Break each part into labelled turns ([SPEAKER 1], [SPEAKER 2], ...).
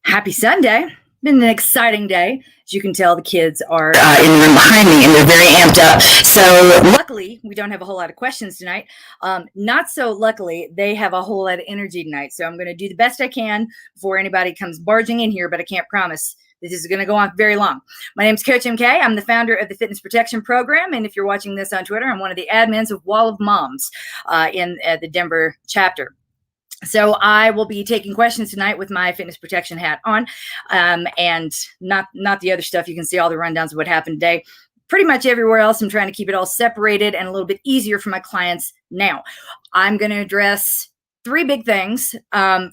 [SPEAKER 1] Happy Sunday. Been an exciting day. As you can tell, the kids are
[SPEAKER 2] in the room behind me, and they're very amped up. So
[SPEAKER 1] luckily, we don't have a whole lot of questions tonight. Not so luckily, they have a whole lot of energy tonight. So I'm going to do the best I can before anybody comes barging in here, but I can't promise this is going to go on very long. My name is Coach MK. I'm the founder of the Fitness Protection Program. And if you're watching this on Twitter, I'm one of the admins of Wall of Moms in the Denver chapter. So I will be taking questions tonight with my fitness protection hat on, and not the other stuff. You can see all the rundowns of what happened today. Pretty much everywhere else, I'm trying to keep it all separated and a little bit easier for my clients now. I'm going to address three big things.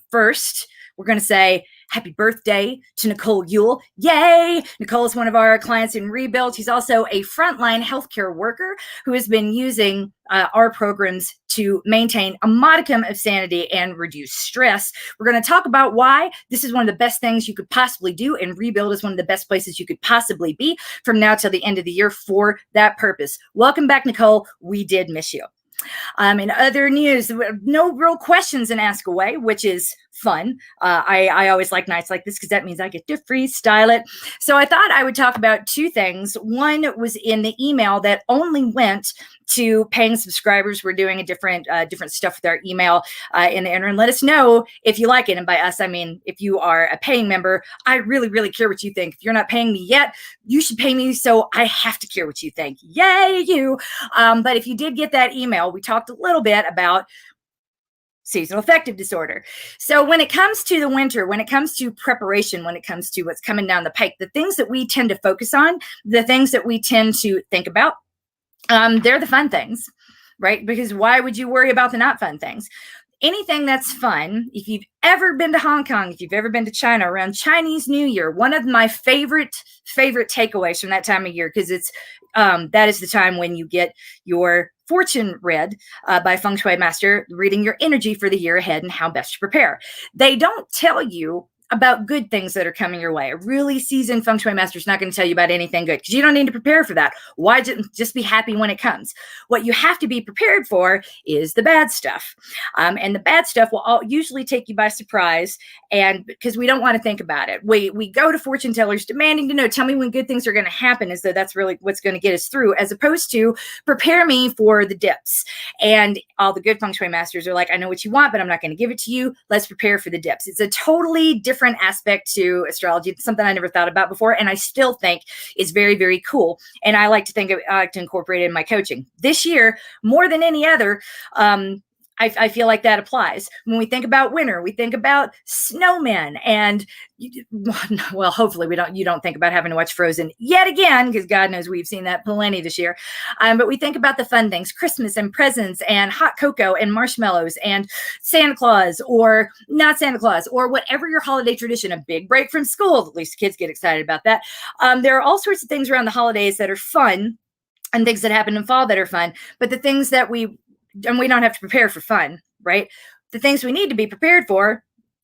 [SPEAKER 1] First, we're going to say happy birthday to Nicole Yule. Yay! Nicole is one of our clients in Rebuild. She's also a frontline healthcare worker who has been using our programs to maintain a modicum of sanity and reduce stress. We're going to talk about why this is one of the best things you could possibly do, and Rebuild is one of the best places you could possibly be from now till the end of the year for that purpose. Welcome back, Nicole. We did miss you. In other news, no real questions in Ask Away, which is fun. I always like nights like this because that means I get to freestyle it. So I thought I would talk about two things. One was in the email that only went to paying subscribers. We're doing a different stuff with our email in the interim. Let us know if you like it. And by us, I mean, if you are a paying member, I really, really care what you think. If you're not paying me yet, you should pay me. So I have to care what you think. Yay, you. But if you did get that email, we talked a little bit about seasonal affective disorder. So when it comes to the winter, when it comes to preparation, when it comes to what's coming down the pike, the things that we tend to focus on, the things that we tend to think about, they're the fun things, right? Because why would you worry about the not fun things? Anything that's fun, if you've ever been to Hong Kong, if you've ever been to China around Chinese New Year, one of my favorite takeaways from that time of year, because it's that is the time when you get your fortune read by Feng Shui Master, reading your energy for the year ahead and how best to prepare. They don't tell you about good things that are coming your way. A really seasoned Feng Shui Master is not going to tell you about anything good because you don't need to prepare for that. Why just be happy when it comes? What you have to be prepared for is the bad stuff. And the bad stuff will usually take you by surprise, and because we don't want to think about it. We go to fortune tellers demanding to know, tell me when good things are going to happen, as though that's really what's going to get us through, as opposed to prepare me for the dips. And all the good Feng Shui Masters are like, I know what you want, but I'm not going to give it to you. Let's prepare for the dips. It's a totally different aspect to astrology. It's something I never thought about before, and I still think is very, very cool. And I like to incorporate it in my coaching. This year, more than any other, I feel like that applies. When we think about winter, we think about snowmen, and well, hopefully you don't think about having to watch Frozen yet again, because God knows we've seen that plenty this year. But we think about the fun things, Christmas and presents and hot cocoa and marshmallows and Santa Claus or not Santa Claus or whatever your holiday tradition, a big break from school. At least kids get excited about that. There are all sorts of things around the holidays that are fun and things that happen in fall that are fun, but the things that we don't have to prepare for fun, right? The things we need to be prepared for,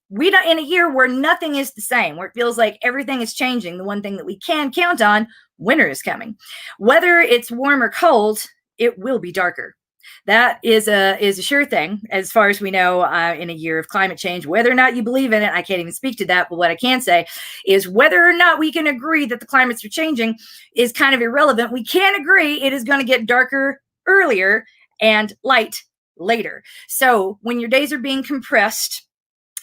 [SPEAKER 1] we don't, in a year where nothing is the same, where it feels like everything is changing. The one thing that we can count on, winter is coming. Whether it's warm or cold, it will be darker. That is a sure thing, as far as we know, in a year of climate change. Whether or not you believe in it, I can't even speak to that. But what I can say is whether or not we can agree that the climates are changing is kind of irrelevant. We can agree it is going to get darker earlier and light later. So when your days are being compressed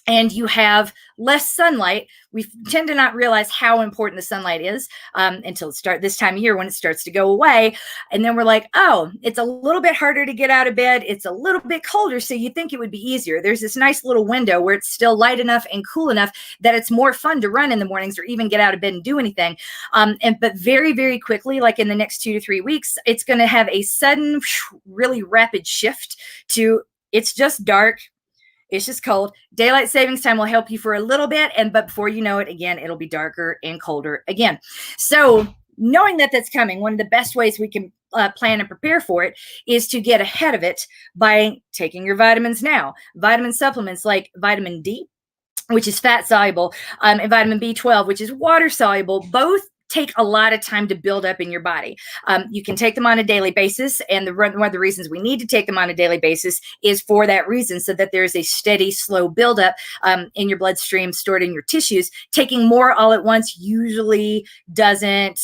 [SPEAKER 1] and you have less sunlight, we tend to not realize how important the sunlight is until this time of year when it starts to go away. And then we're like, oh, it's a little bit harder to get out of bed. It's a little bit colder. So you think it would be easier. There's this nice little window where it's still light enough and cool enough that it's more fun to run in the mornings or even get out of bed and do anything. But very, very quickly, like in the next 2 to 3 weeks, it's going to have a sudden, really rapid shift to it's just dark. It's just cold. Daylight savings time will help you for a little bit, but before you know it, again, it'll be darker and colder again. So knowing that that's coming, one of the best ways we can plan and prepare for it is to get ahead of it by taking your vitamins now. Vitamin supplements like vitamin D, which is fat soluble, and vitamin B12, which is water soluble, both take a lot of time to build up in your body. You can take them on a daily basis. And one of the reasons we need to take them on a daily basis is for that reason, so that there's a steady, slow buildup in your bloodstream, stored in your tissues. Taking more all at once usually doesn't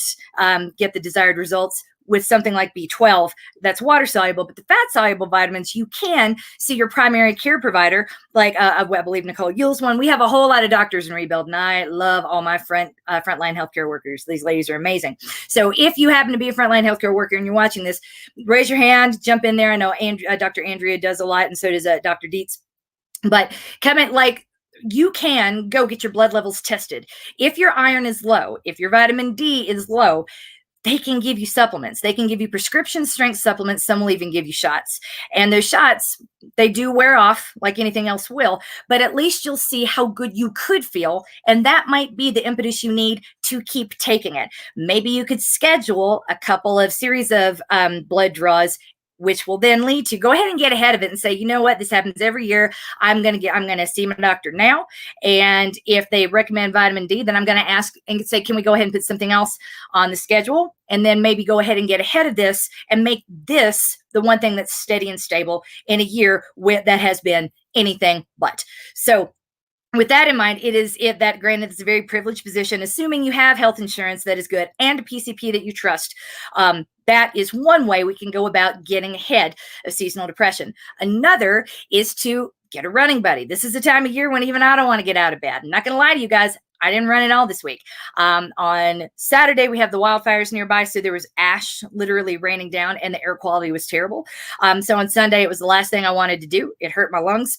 [SPEAKER 1] get the desired results. With something like B12, that's water soluble, but the fat soluble vitamins, you can see your primary care provider, like I believe Nicole Yule's one. We have a whole lot of doctors in Rebuild, and I love all my frontline healthcare workers. These ladies are amazing. So if you happen to be a frontline healthcare worker and you're watching this, raise your hand, jump in there. I know Dr. Andrea does a lot, and so does Dr. Dietz. But comment like, you can go get your blood levels tested. If your iron is low, if your vitamin D is low, they can give you supplements. They can give you prescription strength supplements. Some will even give you shots. And those shots, they do wear off like anything else will, but at least you'll see how good you could feel. And that might be the impetus you need to keep taking it. Maybe you could schedule a couple of series of blood draws, which will then lead to go ahead and get ahead of it and say, you know what, this happens every year. I'm going to see my doctor now. And if they recommend vitamin D, then I'm going to ask and say, can we go ahead and put something else on the schedule? And then maybe go ahead and get ahead of this and make this the one thing that's steady and stable in a year that has been anything but. So with that in mind, that granted, it's a very privileged position, assuming you have health insurance that is good and a PCP that you trust. That is one way we can go about getting ahead of seasonal depression. Another is to get a running buddy. This is the time of year when even I don't want to get out of bed. I'm not going to lie to you guys. I didn't run it all this week. On Saturday, we have the wildfires nearby, so there was ash literally raining down, and the air quality was terrible. So on Sunday, it was the last thing I wanted to do. It hurt my lungs.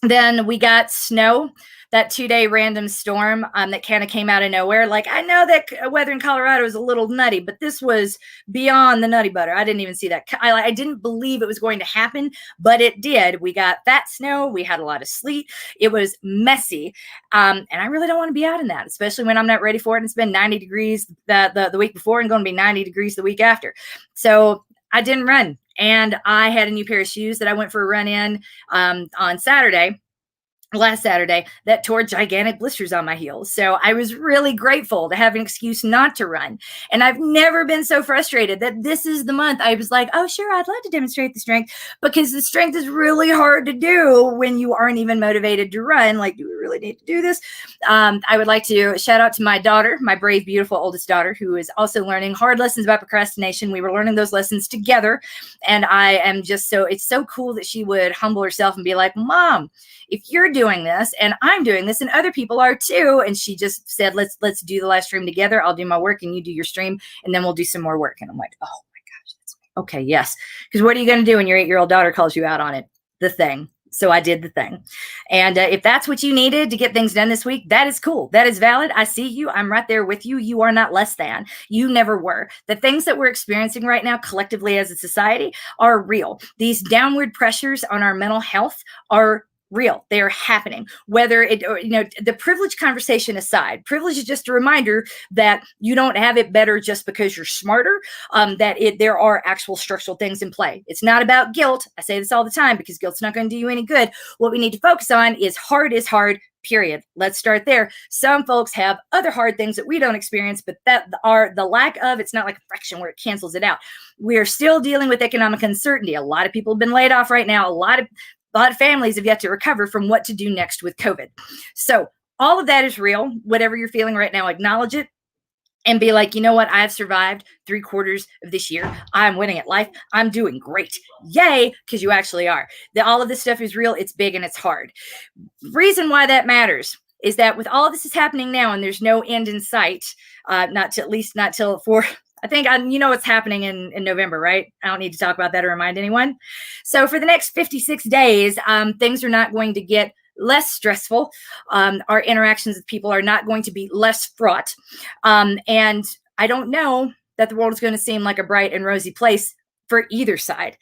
[SPEAKER 1] Then we got snow, that 2-day random storm that kind of came out of nowhere. Like, I know that weather in Colorado is a little nutty, but this was beyond the nutty butter. I didn't even see that. I didn't believe it was going to happen, but it did. We got that snow. We had a lot of sleet. It was messy. And I really don't want to be out in that, especially when I'm not ready for it. And it's been 90 degrees the week before and going to be 90 degrees the week after. So I didn't run. And I had a new pair of shoes that I went for a run in on last Saturday that tore gigantic blisters on my heels. So I was really grateful to have an excuse not to run. And I've never been so frustrated that this is the month I was like, oh, sure, I'd love to demonstrate the strength, because the strength is really hard to do when you aren't even motivated to run. Like, do we really need to do this? I would like to shout out to my daughter, my brave, beautiful oldest daughter, who is also learning hard lessons about procrastination. We were learning those lessons together. And I am just it's so cool that she would humble herself and be like, Mom, if you're doing this and I'm doing this and other people are too. And she just said, let's do the live stream together. I'll do my work and you do your stream, and then we'll do some more work. And I'm like, oh my gosh, that's okay. Yes. Because what are you going to do when your 8-year-old daughter calls you out on it? The thing. So I did the thing. And if that's what you needed to get things done this week, that is cool. That is valid. I see you. I'm right there with you. You are not less than. You never were. The things that we're experiencing right now collectively as a society are real. These downward pressures on our mental health are real. They are happening. Whether the privilege conversation aside, privilege is just a reminder that you don't have it better just because you're smarter, there are actual structural things in play. It's not about guilt. I say this all the time because guilt's not going to do you any good. What we need to focus on is hard, period. Let's start there. Some folks have other hard things that we don't experience, but that are the lack of, it's not like a fraction where it cancels it out. We're still dealing with economic uncertainty. A lot of people have been laid off right now. A lot of families have yet to recover from what to do next with COVID. So all of that is real. Whatever you're feeling right now, acknowledge it and be like, you know what? I've survived 3/4 of this year. I'm winning at life. I'm doing great. Yay, because you actually are. All of this stuff is real. It's big and it's hard. Reason why that matters is that with all of this is happening now and there's no end in sight, not till I think you know what's happening in November, right? I don't need to talk about that or remind anyone. So for the next 56 days, things are not going to get less stressful. Our interactions with people are not going to be less fraught. And I don't know that the world is going to seem like a bright and rosy place for either side.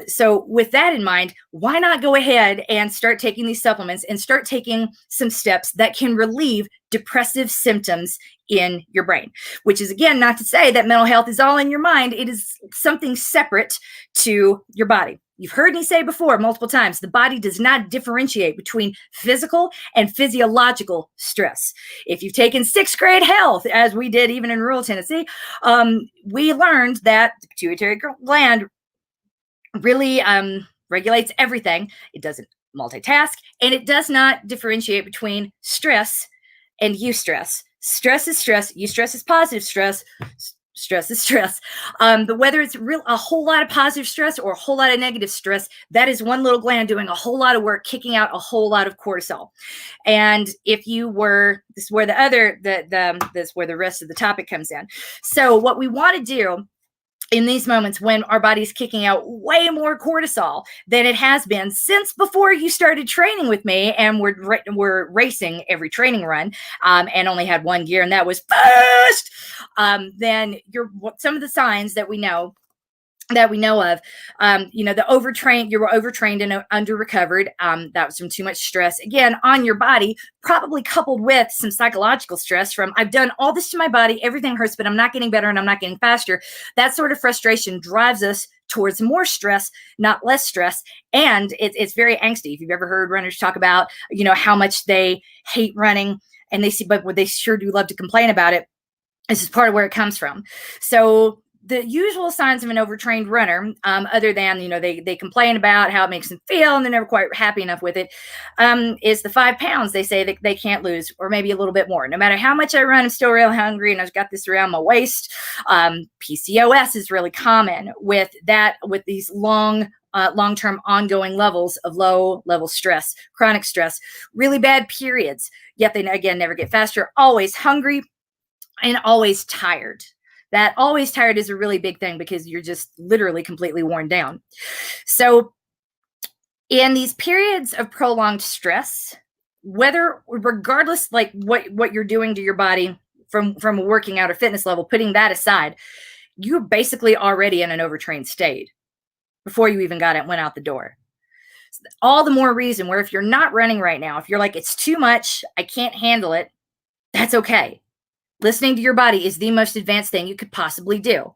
[SPEAKER 1] So with that in mind, why not go ahead and start taking these supplements and start taking some steps that can relieve depressive symptoms in your brain, which is, again, not to say that mental health is all in your mind. It is something separate to your body. You've heard me say before multiple times, the body does not differentiate between physical and physiological stress. If you've taken sixth grade health, as we did even in rural Tennessee, we learned that the pituitary gland really regulates everything. It doesn't multitask, and it does not differentiate between stress and eustress. Stress is stress. Eustress is positive stress. Stress is stress. But whether it's a whole lot of positive stress or a whole lot of negative stress, that is one little gland doing a whole lot of work, kicking out a whole lot of cortisol. And if you were, this is where this is where the rest of the topic comes in. So what we want to do in these moments when our body's kicking out way more cortisol than it has been since before you started training with me, and we're racing every training run, and only had one gear, and that was fast. Then some of the signs that we know of, the overtrained, you were overtrained and under recovered. That was from too much stress, again, on your body, probably coupled with some psychological stress from, I've done all this to my body, everything hurts, but I'm not getting better and I'm not getting faster. That sort of frustration drives us towards more stress, not less stress. And it's very angsty. If you've ever heard runners talk about, how much they hate running, and but they sure do love to complain about it. This is part of where it comes from. So the usual signs of an overtrained runner, other than, they complain about how it makes them feel and they're never quite happy enough with it, is the 5 pounds they say that they can't lose, or maybe a little bit more. No matter how much I run, I'm still real hungry and I've got this around my waist. PCOS is really common with these long-term ongoing levels of low-level stress, chronic stress, really bad periods, yet they, again, never get faster, always hungry, and always tired. That always tired is a really big thing because you're just literally completely worn down. So in these periods of prolonged stress, regardless like what you're doing to your body from a working out or fitness level, putting that aside, you're basically already in an overtrained state before you even went out the door. All the more reason where if you're not running right now, if you're like, it's too much, I can't handle it, that's okay. Listening to your body is the most advanced thing you could possibly do.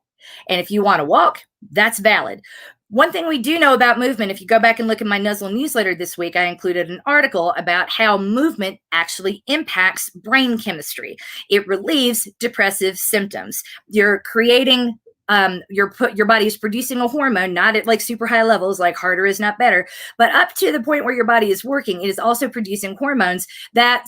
[SPEAKER 1] And if you want to walk, that's valid. One thing we do know about movement, if you go back and look at my Nuzzle newsletter this week, I included an article about how movement actually impacts brain chemistry. It relieves depressive symptoms. You're creating your body is producing a hormone, not at like super high levels, like harder is not better, but up to the point where your body is working, it is also producing hormones that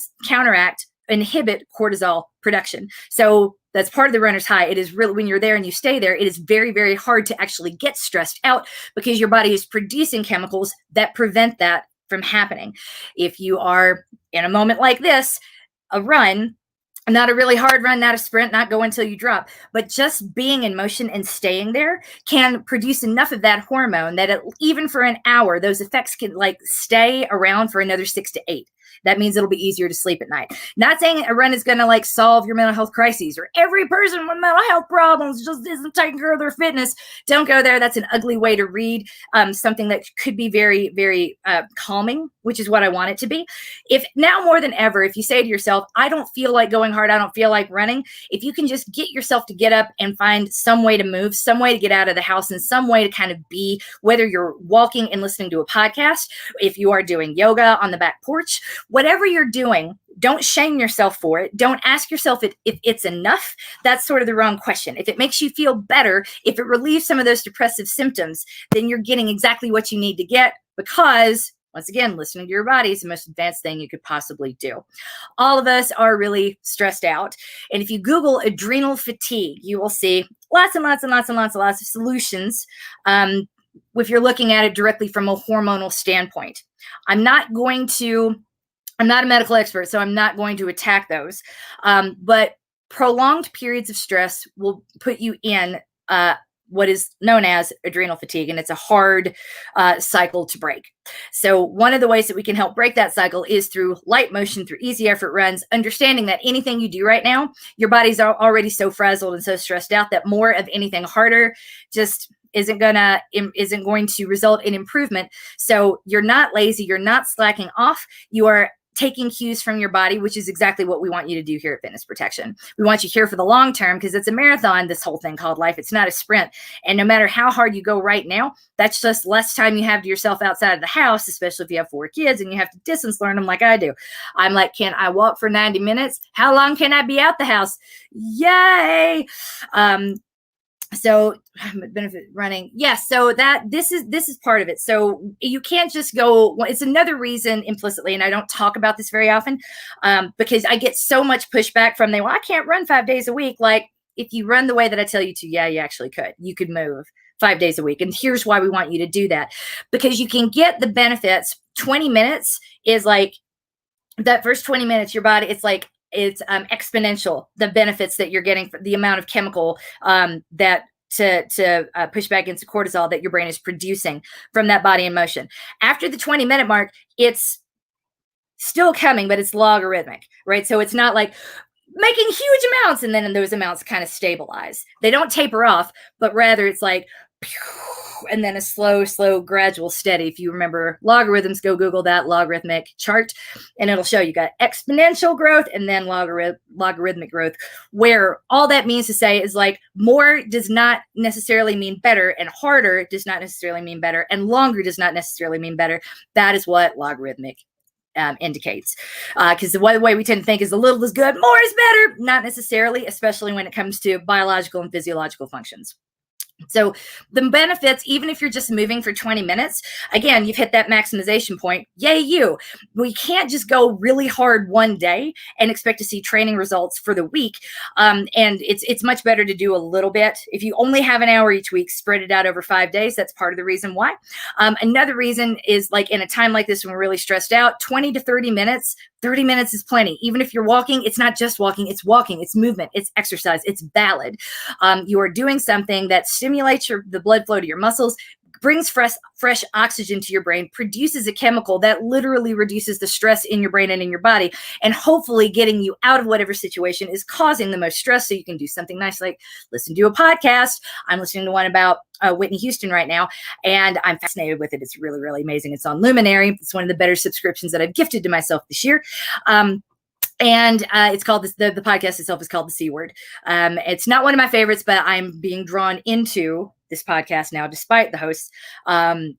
[SPEAKER 1] inhibit cortisol production. So that's part of the runner's high. It is really, when you're there and you stay there, it is very, very hard to actually get stressed out because your body is producing chemicals that prevent that from happening. If you are in a moment like this, a run, not a really hard run, not a sprint, not go until you drop, but just being in motion and staying there can produce enough of that hormone that even for an hour, those effects can like stay around for another 6 to 8. That means it'll be easier to sleep at night. Not saying a run is going to like solve your mental health crises, or every person with mental health problems just isn't taking care of their fitness. Don't go there. That's an ugly way to read something that could be very, very calming, which is what I want it to be. If now more than ever, if you say to yourself, I don't feel like going hard, I don't feel like running, if you can just get yourself to get up and find some way to move, some way to get out of the house, and some way to kind of be, whether you're walking and listening to a podcast, if you are doing yoga on the back porch, whatever you're doing, don't shame yourself for it. Don't ask yourself if it's enough. That's sort of the wrong question. If it makes you feel better, if it relieves some of those depressive symptoms, then you're getting exactly what you need to get, because once again, listening to your body is the most advanced thing you could possibly do. All of us are really stressed out. And if you Google adrenal fatigue, you will see lots and lots and lots and lots and lots of solutions if you're looking at it directly from a hormonal standpoint. I'm not a medical expert, so I'm not going to attack those. But prolonged periods of stress will put you in what is known as adrenal fatigue, and it's a hard cycle to break. So one of the ways that we can help break that cycle is through light motion, through easy effort runs, understanding that anything you do right now, your body's already so frazzled and so stressed out that more of anything harder just isn't going to result in improvement. So you're not lazy, you're not slacking off, you are taking cues from your body, which is exactly what we want you to do here at Fitness Protection. We want you here for the long term because it's a marathon, this whole thing called life. It's not a sprint. And no matter how hard you go right now, that's just less time you have to yourself outside of the house, especially if you have 4 kids and you have to distance learn them like I do. I'm like, can I walk for 90 minutes? How long can I be out the house? Yay! So benefit running. Yes. So that this is part of it. So you can't just go, it's another reason implicitly, and I don't talk about this very often, because I get so much pushback from them. Well, I can't run 5 days a week. Like, if you run the way that I tell you to, yeah, you actually could. You could move 5 days a week. And here's why we want you to do that, because you can get the benefits. 20 minutes is like that first 20 minutes, your body, it's exponential, the benefits that you're getting, for the amount of chemical that to push back into cortisol that your brain is producing from that body in motion. After the 20-minute mark, it's still coming, but it's logarithmic, right? So it's not like making huge amounts and then those amounts kind of stabilize. They don't taper off, but rather it's like, and then a slow, gradual, steady. If you remember logarithms, go Google that logarithmic chart, and it'll show you got exponential growth and then logarithmic growth, where all that means to say is like more does not necessarily mean better, and harder does not necessarily mean better, and longer does not necessarily mean better. That is what logarithmic indicates, because the way we tend to think is a little is good, more is better. Not necessarily, especially when it comes to biological and physiological functions. So the benefits, even if you're just moving for 20 minutes, again, you've hit that maximization point. Yay, you. We can't just go really hard one day and expect to see training results for the week. And it's much better to do a little bit. If you only have an hour each week, spread it out over 5 days. That's part of the reason why. Another reason is, like, in a time like this when we're really stressed out, 20 to 30 minutes. 30 minutes is plenty. Even if you're walking, it's not just walking, it's movement, it's exercise, it's valid. You are doing something that stimulates the blood flow to your muscles, brings fresh oxygen to your brain, produces a chemical that literally reduces the stress in your brain and in your body, and hopefully getting you out of whatever situation is causing the most stress, so you can do something nice like listen to a podcast. I'm listening to one about Whitney Houston right now, and I'm fascinated with it. It's really, really amazing. It's on Luminary. It's one of the better subscriptions that I've gifted to myself this year. And it's called the podcast itself is called The C Word. It's not one of my favorites, but I'm being drawn into this podcast now, despite the hosts,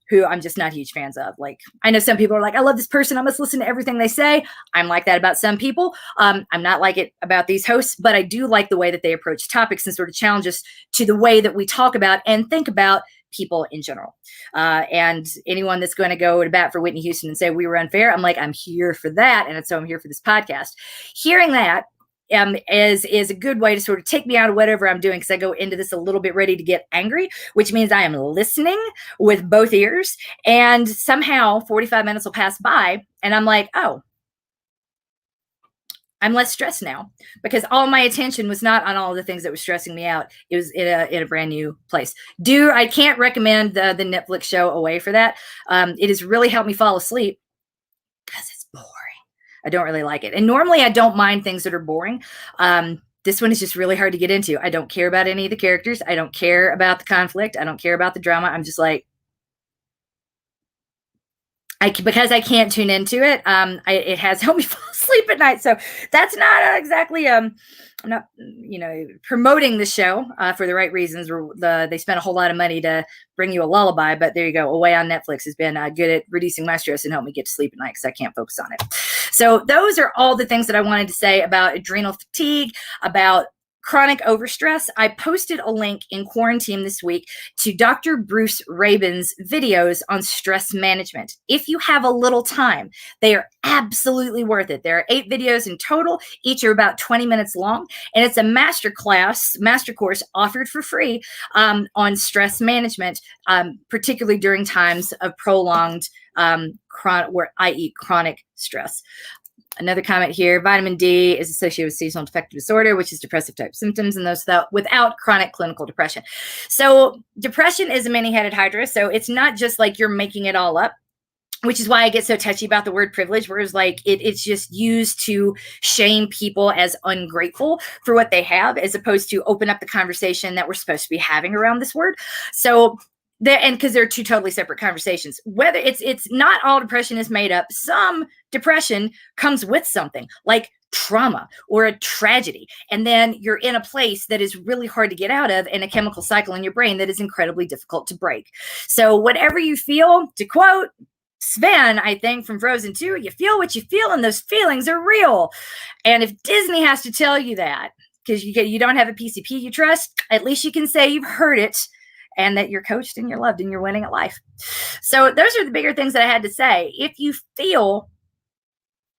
[SPEAKER 1] who I'm just not huge fans of. Like, I know some people are like, I love this person, I must listen to everything they say. I'm like that about some people. I'm not like it about these hosts, but I do like the way that they approach topics and sort of challenge us to the way that we talk about and think about people in general. And anyone that's going to go to bat for Whitney Houston and say we were unfair, I'm like, I'm here for that. And so I'm here for this podcast. Hearing that is a good way to sort of take me out of whatever I'm doing, because I go into this a little bit ready to get angry, which means I am listening with both ears. And somehow 45 minutes will pass by and I'm like, oh, I'm less stressed now, because all my attention was not on all of the things that were stressing me out. It was in a brand new place. I can't recommend the Netflix show Away for that. It has really helped me fall asleep because it's boring. I don't really like it. And normally I don't mind things that are boring. This one is just really hard to get into. I don't care about any of the characters. I don't care about the conflict. I don't care about the drama. I'm just like, because I can't tune into it, it has helped me fall asleep at night. So that's not exactly, I'm not, promoting the show for the right reasons. They spent a whole lot of money to bring you a lullaby, but there you go. Away on Netflix has been good at reducing my stress and help me get to sleep at night because I can't focus on it. So those are all the things that I wanted to say about adrenal fatigue, about chronic overstress. I posted a link in quarantine this week to Dr. Bruce Rabin's videos on stress management. If you have a little time, they are absolutely worth it. There are 8 videos in total. Each are about 20 minutes long. And it's a master course offered for free on stress management, particularly during times of prolonged chronic stress. Another comment here, vitamin D is associated with seasonal affective disorder, which is depressive type symptoms, and those without chronic clinical depression. So depression is a many-headed hydra. So it's not just like you're making it all up, which is why I get so touchy about the word privilege, whereas like it's just used to shame people as ungrateful for what they have, as opposed to open up the conversation that we're supposed to be having around this word. So And because they're two totally separate conversations. Whether it's not all depression is made up. Some depression comes with something like trauma or a tragedy, and then you're in a place that is really hard to get out of, and a chemical cycle in your brain that is incredibly difficult to break. So whatever you feel, to quote Sven, I think from Frozen 2, you feel what you feel, and those feelings are real. And if Disney has to tell you that because you don't have a PCP you trust, at least you can say you've heard it, and that you're coached and you're loved and you're winning at life. So those are the bigger things that I had to say. If you feel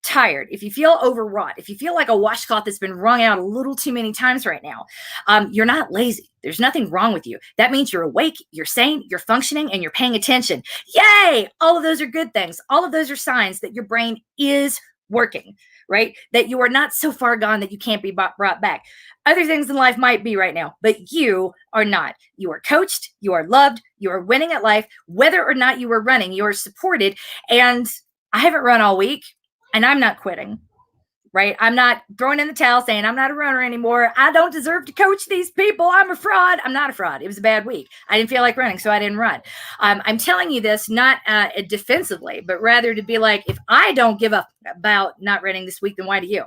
[SPEAKER 1] tired, if you feel overwrought, if you feel like a washcloth that's been wrung out a little too many times right now, you're not lazy. There's nothing wrong with you. That means you're awake, you're sane, you're functioning, and you're paying attention. Yay! All of those are good things. All of those are signs that your brain is working, right? That you are not so far gone that you can't be brought back. Other things in life might be right now, but you are not. You are coached, you are loved, you are winning at life. Whether or not you are running, you are supported. And I haven't run all week, and I'm not quitting, right? I'm not throwing in the towel saying I'm not a runner anymore. I don't deserve to coach these people. I'm a fraud. I'm not a fraud. It was a bad week. I didn't feel like running, so I didn't run. I'm telling you this not defensively, but rather to be like, if I don't give up about not running this week, then why do you?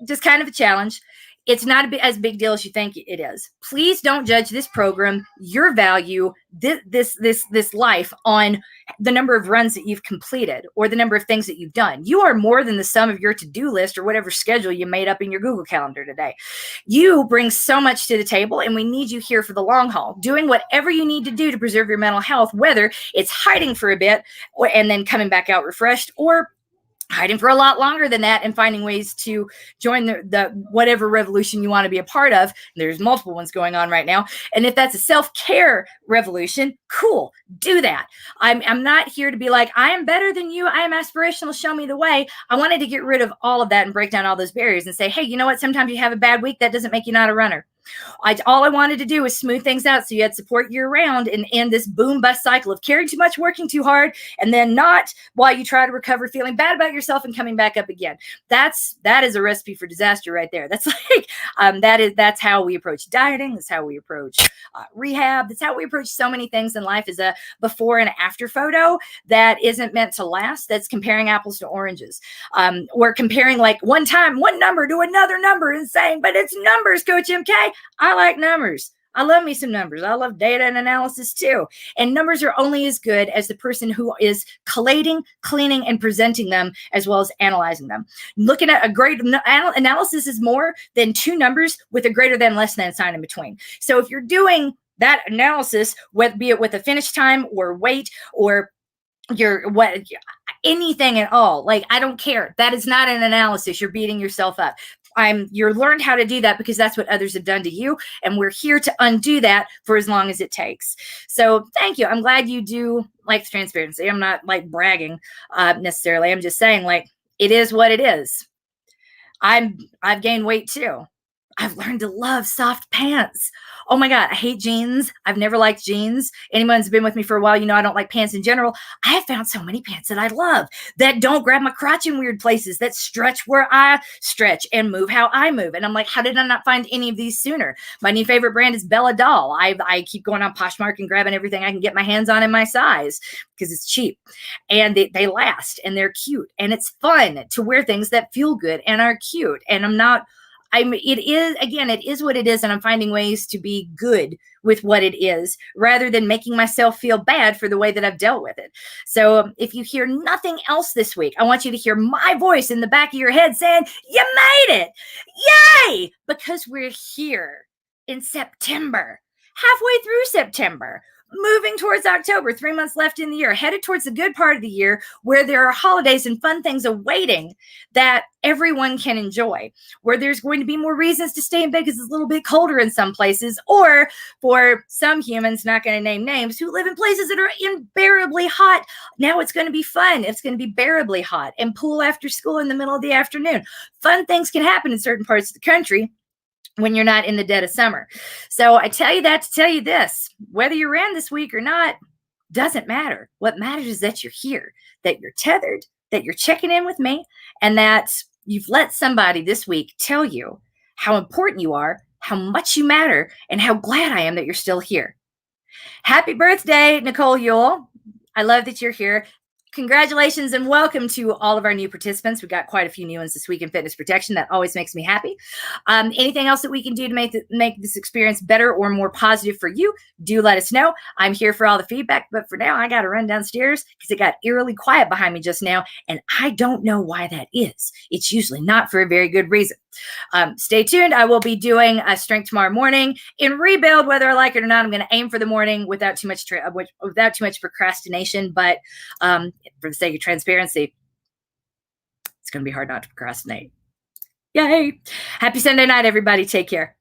[SPEAKER 1] Just kind of a challenge. It's not as big deal as you think it is. Please don't judge this program, your value, this life on the number of runs that you've completed or the number of things that you've done. You are more than the sum of your to-do list or whatever schedule you made up in your Google Calendar today. You bring so much to the table, and we need you here for the long haul, doing whatever you need to do to preserve your mental health, whether it's hiding for a bit and then coming back out refreshed, or hiding for a lot longer than that and finding ways to join the whatever revolution you want to be a part of. There's multiple ones going on right now. And if that's a self-care revolution, cool, do that. I'm not here to be like, I am better than you. I am aspirational. Show me the way. I wanted to get rid of all of that and break down all those barriers and say, hey, you know what? Sometimes you have a bad week. That doesn't make you not a runner. All I wanted to do was smooth things out so you had support year round and end this boom bust cycle of caring too much, working too hard, and then not while you try to recover, feeling bad about yourself and coming back up again. That is a recipe for disaster right there. That's like that's how we approach dieting. That's how we approach rehab. That's how we approach so many things in life, is a before and after photo that isn't meant to last. That's comparing apples to oranges. We're comparing like one number to another number and saying, but it's numbers, Coach MK. I like numbers. I love me some numbers. I love data and analysis too. And numbers are only as good as the person who is collating, cleaning, and presenting them, as well as analyzing them. Looking at a great analysis is more than two numbers with a greater than, less than sign in between. So if you're doing that analysis, be it with a finish time or weight or anything at all, like, I don't care. That is not an analysis. You're beating yourself up. You're learned how to do that because that's what others have done to you. And we're here to undo that for as long as it takes. So thank you. I'm glad you do like the transparency. I'm not like bragging necessarily. I'm just saying, like, it is what it is. I've gained weight too. I've learned to love soft pants. Oh my God, I hate jeans. I've never liked jeans. Anyone who's been with me for a while, you know I don't like pants in general. I have found so many pants that I love that don't grab my crotch in weird places, that stretch where I stretch and move how I move. And I'm like, how did I not find any of these sooner? My new favorite brand is Bella Doll. I keep going on Poshmark and grabbing everything I can get my hands on in my size because it's cheap. And they last and they're cute. And it's fun to wear things that feel good and are cute. And it is what it is, and I'm finding ways to be good with what it is rather than making myself feel bad for the way that I've dealt with it. So if you hear nothing else this week, I want you to hear my voice in the back of your head saying, you made it! Yay! Because we're here in September, halfway through September, moving towards October, 3 months left in the year, headed towards the good part of the year where there are holidays and fun things awaiting that everyone can enjoy, where there's going to be more reasons to stay in bed because it's a little bit colder in some places, or for some humans, not going to name names, who live in places that are unbearably hot. Now it's going to be fun. It's going to be bearably hot, and pool after school in the middle of the afternoon. Fun things can happen in certain parts of the country when you're not in the dead of summer. So I tell you that to tell you this, whether you ran this week or not, doesn't matter. What matters is that you're here, that you're tethered, that you're checking in with me, and that you've let somebody this week tell you how important you are, how much you matter, and how glad I am that you're still here. Happy birthday, Nicole Yule. I love that you're here. Congratulations and welcome to all of our new participants. We got quite a few new ones this week in fitness protection. That always makes me happy. Anything else that we can do to make this experience better or more positive for you, do let us know. I'm here for all the feedback, but for now, I got to run downstairs because it got eerily quiet behind me just now, and I don't know why that is. It's usually not for a very good reason. Stay tuned. I will be doing a strength tomorrow morning in rebuild, whether I like it or not. I'm going to aim for the morning without too much procrastination, but for the sake of transparency, it's going to be hard not to procrastinate. Yay. Happy Sunday night, everybody. Take care.